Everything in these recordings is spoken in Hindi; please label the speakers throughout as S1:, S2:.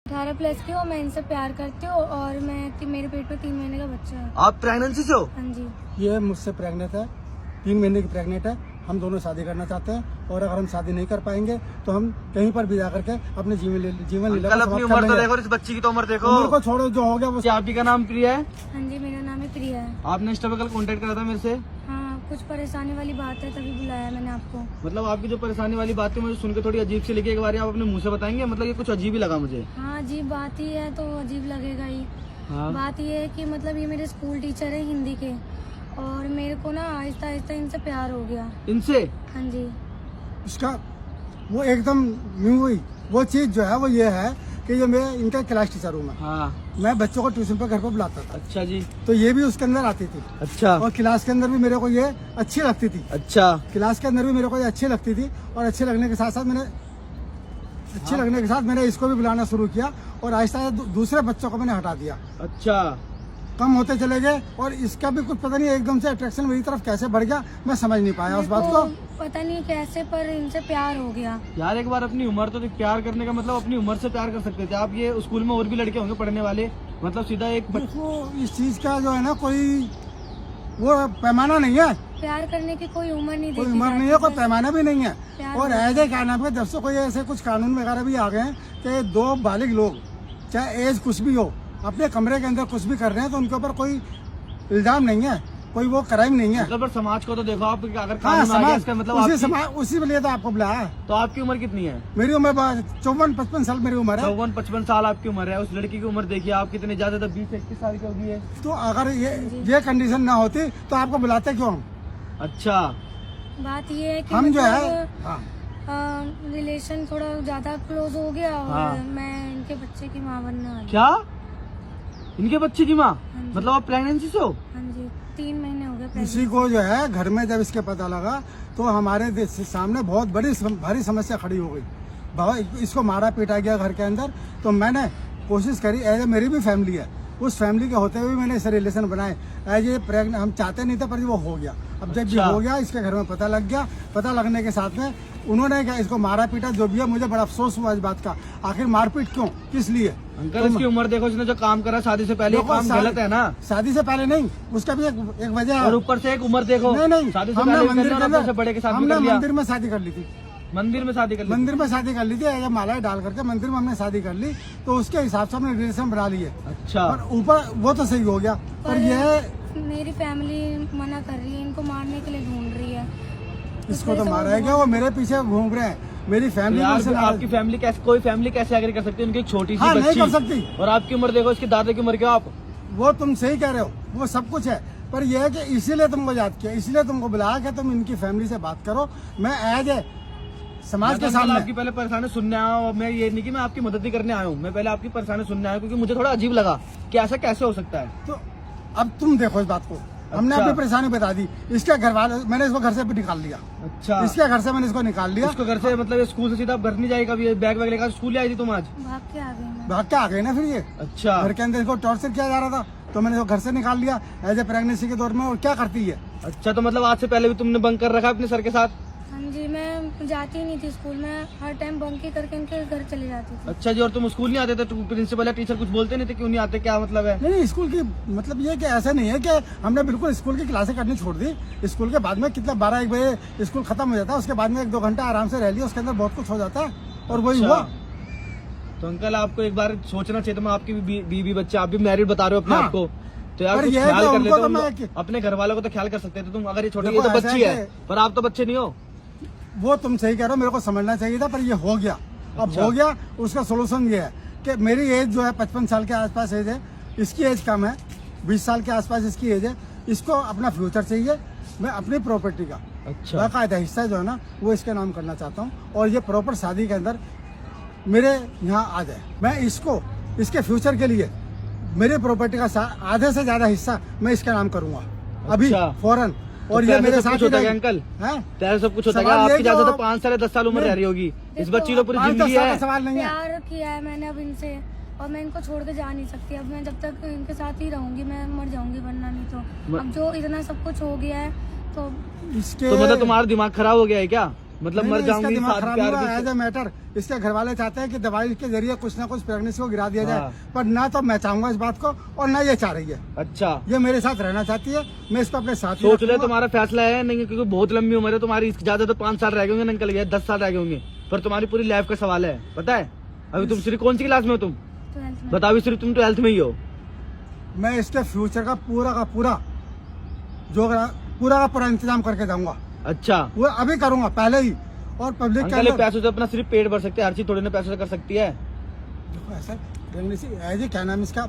S1: 18+ की हूँ, मैं इनसे प्यार करती हूँ और मेरे पेट में 3 महीने का बच्चा है।
S2: आप प्रेगनेंसी से हो?
S1: हाँ जी।
S3: ये मुझसे प्रेग्नेंट है, 3 महीने की प्रेग्नेंट है। हम दोनों शादी करना चाहते हैं और अगर हम शादी नहीं कर पाएंगे तो हम कहीं पर भी जाकर के अपने जीवन लीला
S2: कल
S3: को
S2: अपनी
S3: समाप्त
S2: उम्र
S3: कर
S2: तो
S3: लेंगे।
S2: देखो, इस बच्ची की तो उम्र देखो।
S3: उम्र को छोड़ो, जो हो गया वो।
S2: क्या आपकी का नाम प्रिया है?
S1: हाँ जी, मेरा नाम है प्रिया है।
S2: आपने इंस्टा पे कल कांटेक्ट करा था मेरे से?
S1: हाँ, कुछ परेशानी वाली बात है तभी बुलाया मैंने आपको।
S2: मतलब आपकी जो परेशानी वाली बात है मुझे सुन के थोड़ी अजीब सी लगी। एक बार आप अपने मुंह से बताएंगे? मतलब ये कुछ अजीब ही लगा मुझे।
S1: हाँ, अजीब बात ही है तो अजीब लगेगा ही।
S2: हाँ।
S1: बात ये है कि मतलब ये मेरे स्कूल टीचर है हिंदी के और मेरे को ना आहिस्ता आहिस्ता इनसे प्यार हो गया।
S2: इनसे?
S1: हाँ जी।
S3: उसका वो एकदम न्यू हुई वो चीज जो है वो ये है कि ये मैं इनका क्लास टीचर हूँ।
S2: हाँ।
S3: मैं बच्चों को ट्यूशन पर घर पर बुलाता था,
S2: अच्छा जी।
S3: तो ये भी उसके अंदर आती थी।
S2: अच्छा।
S3: और क्लास के अंदर भी मेरे को ये अच्छी लगती थी।
S2: अच्छा।
S3: क्लास के अंदर भी मेरे को ये अच्छी लगती थी और अच्छे लगने के साथ साथ मैंने इसको भी बुलाना शुरू किया और आहिस्ता आहिस्ता दूसरे बच्चों को मैंने हटा दिया।
S2: अच्छा।
S3: कम होते चले गए और इसका भी कुछ पता नहीं एकदम से अट्रैक्शन मेरी तरफ कैसे बढ़ गया, मैं समझ नहीं पाया उस बात को।
S1: पता नहीं कैसे पर इनसे प्यार हो गया।
S2: यार एक बार अपनी उम्र तो प्यार करने का मतलब अपनी उम्र से प्यार कर सकते थे आप। ये स्कूल में और भी लड़के होंगे पढ़ने वाले, मतलब सीधा एक
S3: देखो इस चीज का जो है ना कोई वो पैमाना नहीं है,
S1: प्यार करने की कोई उम्र नहीं
S3: कोई
S1: देखी
S3: उम्र नहीं है, कोई पैमाना भी नहीं है।
S1: प्यार
S3: और ऐसे क्या नाम है, जब से कोई ऐसे कुछ कानून वगैरह भी आ गए हैं कि 2 बालिग लोग चाहे एज कुछ भी हो अपने कमरे के अंदर कुछ भी कर रहे हैं तो उनके ऊपर कोई इल्जाम नहीं है, कोई वो क्राइम नहीं है।
S2: मतलब समाज को तो देखो आप, अगर
S3: हाँ,
S2: कानून आ गया इसका मतलब
S3: उसी के लिए तो आपको बुलाया है।
S2: तो आपकी उम्र कितनी है?
S3: मेरी उम्र 54-55 साल मेरी उम्र है।
S2: 54-55 साल आपकी उम्र है। उस लड़की की उम्र देखिए आप कितनी ज्यादा, 20-21 साल की होगी है।
S3: तो अगर ये कंडीशन ना होती तो आपको बुलाते क्यों हम?
S2: अच्छा।
S1: बात ये है कि
S3: हम जो है
S1: रिलेशन थोड़ा ज्यादा क्लोज हो गया और
S2: हाँ।
S1: मैं इनके बच्चे की माँ बनने वाली।
S2: क्या? इनके बच्चे की माँ?
S1: हाँ जी।
S2: मतलब आप प्रेगनेंसी से हो?
S1: हाँ जी, 3 महीने हो गए।
S3: इसी को जो है घर में जब इसके पता लगा तो हमारे सामने बहुत भारी समस्या खड़ी हो गई। इसको मारा पीटा गया घर के अंदर। तो मैंने कोशिश करी, एज मेरी भी फैमिली है, उस फैमिली के होते हुए मैंने इसे रिलेशन बनाए। एज ये प्रेग्नेंट हम चाहते नहीं थे पर वो हो गया। अब जब ये हो गया इसके घर में पता लग गया, पता लगने के साथ में उन्होंने क्या इसको मारा पीटा जो भी है। मुझे बड़ा अफसोस हुआ इस बात का, आखिर मारपीट क्यों, किस लिए?
S2: अंकल इसकी उम्र देखो, इसने जो काम करा शादी से पहले, काम गलत है ना?
S3: शादी से पहले नहीं, उसका भी एक वजह है।
S2: और ऊपर से एक उम्र देखो।
S3: नहीं,
S2: शादी से
S3: हमने
S2: पहले
S3: मंदिर के अंदर
S2: बड़े के साथ
S3: हमने मंदिर में शादी कर ली थी।
S2: मंदिर में शादी कर ली?
S3: मंदिर में शादी कर ली थी, जब मालाएं डाल करके मंदिर में हमने शादी कर ली तो उसके हिसाब से हमने रिलेशन बना लिए।
S2: अच्छा।
S3: पर ऊपर वो तो सही हो गया पर यह
S1: मेरी फैमिली मना कर रही है, इनको मारने के लिए ढूंढ रही है।
S3: इसको तो मारा है क्या, वो मेरे पीछे घूम रहे हैं। मेरी फैमिली
S2: आपकी फैमिली कैसे, कोई फैमिली कैसे एग्री कर सकती है? उनकी एक छोटी सी
S3: हाँ,
S2: बच्ची
S3: नहीं कर सकती।
S2: और आपकी उम्र देखो, इसके दादा की उम्र क्या आप?
S3: वो तुम सही कह रहे हो, वो सब कुछ है पर यह है कि इसीलिए तुमको याद किया, इसलिए तुमको बुलाया कि तुम इनकी फैमिली से बात करो। मैं एज ए समाज के सामने
S2: आपकी पहले परेशानी सुनने आया हूँ। मैं ये नहीं कि मैं आपकी मदद ही करने आया हूँ, मैं पहले आपकी परेशानी सुनने आया हूँ क्योंकि मुझे थोड़ा अजीब लगा कि ऐसा कैसे हो सकता है।
S3: तो अब तुम देखो इस बात को। हमने अपनी परेशानी बता दी, इसके घर वाले, मैंने इसको घर से भी निकाल लिया।
S2: अच्छा।
S3: इसके घर से मैंने इसको निकाल लिया।
S2: इसको घर से मतलब स्कूल से सीधा घर नहीं जाएगा? बैग वैग लेकर स्कूल आई थी तुम आज?
S1: भाग के आ गई मैं।
S3: भाग के आ गए ना फिर ये।
S2: अच्छा।
S3: घर के अंदर इसको टॉर्चर किया जा रहा था तो मैंने इसको घर से निकाल लिया एज ए प्रेगनेंसी के दौर में। और क्या करती है?
S2: अच्छा, तो मतलब आज से पहले भी तुमने बंक कर रखा अपने सर के साथ?
S1: हाँ जी, मैं जाती ही नहीं थी स्कूल में, हर टाइम बंक ही करके इनके घर चली जाती थी।
S2: अच्छा जी। और तुम स्कूल नहीं आते थे? प्रिंसिपल या टीचर कुछ बोलते नहीं थे क्यों नहीं आते, क्या मतलब है?
S3: नहीं, स्कूल की मतलब ये कि ऐसा नहीं है कि हमने बिल्कुल स्कूल की क्लासें करनी छोड़ दी। स्कूल के बाद में कितना 12-1 बजे स्कूल खत्म हो जाता है, उसके बाद में 1-2 घंटा आराम से रह लिया, उसके अंदर बहुत कुछ हो जाता है और वही हुआ।
S2: तो अंकल आपको एक बार सोचना चाहिए था। मैं आपकी बीवी बच्चे, आप भी मैरिड बता रहे हो अपने आप को, तो यार कुछ ख्याल कर लेते। अपने घर वालों को तो ख्याल कर सकते थे तुम। अगर ये छोटी तो बच्ची है पर आप तो बच्चे नहीं हो।
S3: वो तुम सही कह रहे हो, मेरे को समझना चाहिए था पर ये हो गया। अब हो गया, उसका सोल्यूशन ये है कि मेरी एज जो है 55 साल के आसपास एज है, इसकी एज कम है, 20 साल के आसपास इसकी एज है। इसको अपना फ्यूचर चाहिए, मैं अपनी प्रॉपर्टी का बाकायदा हिस्सा जो है ना वो इसके नाम करना चाहता हूँ और ये प्रॉपर शादी के अंदर मेरे यहाँ आ जाए। मैं इसको इसके फ्यूचर के लिए मेरे प्रॉपर्टी का आधे से ज्यादा हिस्सा मैं इसके नाम करूंगा अभी फौरन। और ये मेरे साथ
S2: होता है अंकल, तेरे सब कुछ होता है। आपकी ज्यादा तो 5 साल 10 साल उम्र रह रही होगी, इस बच्ची तो पूरी जिंदगी है।
S3: सवाल नहीं है।
S1: प्यार किया है मैंने अब इनसे और मैं इनको छोड़ के जा नहीं सकती। अब मैं जब तक इनके साथ ही रहूंगी मैं मर जाऊंगी, वरना नहीं तो। अब जो इतना सब कुछ हो गया है तो
S2: इसके तो मतलब तुम्हारा दिमाग खराब हो गया है क्या? मतलब
S3: नहीं,
S2: मर
S3: नहीं, इसका
S2: जाऊंगी
S3: दिमाग
S2: साथ
S3: खराब
S2: प्यार
S3: हुआ
S2: भी-
S3: एज ए मैटर। इसके घर वाले चाहते हैं कि दवाई के जरिए कुछ ना कुछ प्रेगनेंसी को गिरा दिया
S2: हाँ।
S3: जाए, पर ना तो मैं चाहूंगा इस बात को और ना ये चाह रही है।
S2: अच्छा
S3: ये मेरे साथ रहना चाहती है, मैं इसको अपने साथ ही
S2: सोच ले
S3: रखूंगा।
S2: तुम्हारा फैसला है नहीं, क्योंकि बहुत लंबी उम्र है तुम्हारी, इसकी ज्यादा तो 5 साल रह गए होंगे, निकल गए 10 साल रह गए होंगे, पर तुम्हारी पूरी लाइफ का सवाल है, पता है। अभी तुम सिर्फ कौन सी क्लास में हो तुम?
S1: 12th में।
S2: बताओ, सिर्फ तुम 12th में ही हो।
S3: मैं इसके फ्यूचर का पूरा पूरा इंतजाम करके जाऊंगा।
S2: अच्छा
S3: वो अभी करूंगा पहले ही। और पब्लिक के
S2: अंकल, ये
S3: अंदर
S2: पैसों से अपना सिर्फ पेट भर सकते हैं, हर चीज थोड़ी ना पैसों से कर सकती है।
S3: देखो ऐसा प्रेगनेंसी ऐसे क्या नाम इसका,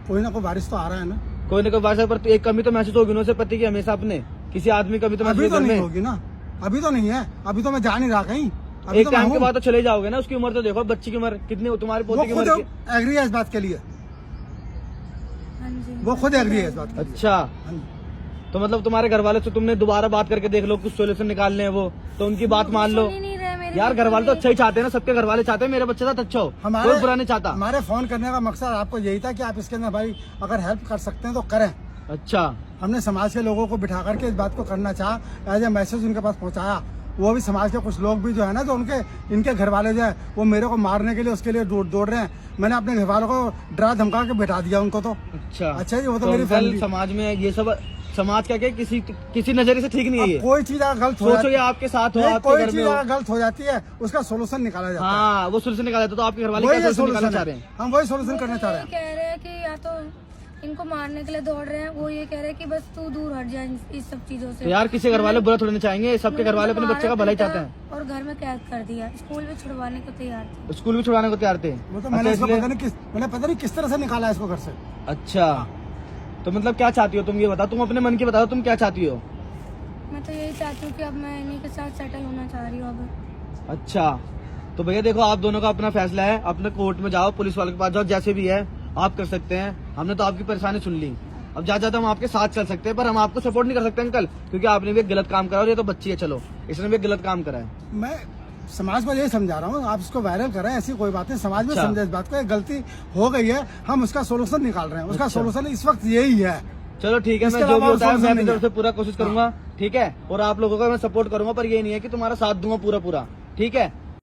S3: कोई ना कोई बारिश तो आ रहा है ना।
S2: कोई ना कोई बात है, पर एक कमी तो महसूस होगी ना उसे पति की, हमेशा अपने किसी आदमी कमी तो महसूस
S3: अभी तो
S2: घर
S3: नहीं
S2: में।
S3: होगी ना, अभी तो नहीं है, अभी तो मैं जा नहीं रहा कहीं। अभी
S2: एक
S3: तो मैं
S2: टाइम के
S3: हूँ।
S2: बाद तो चले जाओगे ना, उसकी उम्र तो देखो, बच्ची की उम्र कितनी, तुम्हारे
S3: वो
S2: पोते की
S3: खुद
S2: उम्र की।
S3: एग्री है इस बात के लिए,
S1: हाँ जी।
S3: वो खुद एग्री है इस बात के लिए।
S2: अच्छा,
S3: हाँ जी।
S2: तो मतलब तुम्हारे घर वाले से तुमने दोबारा बात करके देख लो, कुछ सोल्यूशन निकालने हैं वो, तो उनकी बात मान लो।
S1: सुन ही नहीं रहे मेरे
S2: यार घर वाले तो
S1: बिल्कुल
S2: अच्छा ही चाहते हैं ना, सबके घर वाले चाहते हैं मेरे बच्चे साथ अच्छा हो,
S3: हमारे
S2: कोई बुरा नहीं चाहता।
S3: हमारे फोन करने का मकसद आपको यही था कि आप इसके अंदर भाई अगर हेल्प कर सकते हैं तो करें।
S2: अच्छा,
S3: हमने समाज के लोगों को बिठा करके इस बात को करना चाहा, एज ए मैसेज उनके पास पहुंचाया। वो भी समाज के कुछ लोग भी जो है ना, जो इनके घर वाले जो है वो मेरे को मारने के लिए उसके लिए दौड़ रहे हैं। मैंने अपने घर वालों को डरा धमका के बिठा दिया उनको तो।
S2: अच्छा
S3: जी, वो तो मेरी
S2: अंकल,
S3: फैमिली।
S2: समाज में ये सब समाज का क्या, किसी नजरिए से ठीक नहीं है
S3: अब
S2: ये।
S3: कोई चीज अगर गलत हो
S2: सोचो
S3: जाती
S2: ये आपके साथ हो,
S3: नहीं,
S2: आपके
S3: कोई
S2: घर में
S3: चीज
S2: हो।
S3: अगर गलत हो जाती है उसका सोल्यूशन निकाला जाता है।
S2: हाँ, वो सोल्यूशन निकाला तो आपके घर वाले
S3: वही
S2: क्या
S3: ये
S2: सोल्यूशन निकालना
S3: सोल्यूशन
S2: चाह रहे
S3: है,
S2: हैं?
S3: हम वही सोल्यूशन करना चाह रहे हैं।
S1: कह रहे हैं कि या तो इनको मारने के लिए दौड़ रहे हैं, वो ये कह रहे हैं कि बस तू दूर हट जा इस सब चीजों से।
S2: तो यार किसी घर वाले बुरा थोड़ी ना चाहेंगे, सबके घर वाले अपने बच्चे का भला ही चाहते हैं।
S1: और घर में कैद कर दिया, स्कूल भी छुड़वाने को तैयार थे।
S2: स्कूल भी छुड़ाने को तैयार थे।
S3: वो तो
S2: अच्छा,
S3: मैंने इसको
S2: इसलिए-
S3: मैंने पता नहीं किस तरह से निकाला है इसको घर से।
S2: अच्छा, तो मतलब क्या चाहती हो तुम, ये बताओ, तुम अपने मन की बताओ, तुम क्या चाहती हो?
S1: मैं तो यही चाहती हूँ कि अब मैं इन्हीं के साथ सेटल होना चाह रही हूँ अब।
S2: अच्छा, तो भैया देखो, आप दोनों का अपना फैसला है, अपने कोर्ट में जाओ, पुलिस वाले के पास जाओ, जैसे भी है आप कर सकते हैं। हमने तो आपकी परेशानी सुन ली, अब ज्यादा हम आपके साथ चल सकते हैं, पर हम आपको सपोर्ट नहीं कर सकते अंकल, क्योंकि आपने भी एक गलत काम करा और ये तो बच्ची है, चलो इसने भी एक गलत काम करा है।
S3: मैं समाज को यही समझा रहा हूँ, आप इसको वायरल कर रहे हैं, ऐसी कोई बात नहीं। समाज में
S2: अच्छा।
S3: समझे इस बात को, एक गलती हो गई है, हम उसका सोल्यूशन निकाल रहे हैं। उसका
S2: अच्छा।
S3: सोल्यूशन इस वक्त यही है।
S2: चलो ठीक है,
S3: इसके
S2: मैं जो भी
S3: अलावा
S2: होता है
S3: और
S2: मैं अपनी
S3: नहीं
S2: तरफ से
S3: है।
S2: पूरा कोशिश करूंगा, ठीक है, और आप लोगों का मैं सपोर्ट करूंगा, पर ये नहीं है कि तुम्हारा साथ दूंगा पूरा, ठीक है।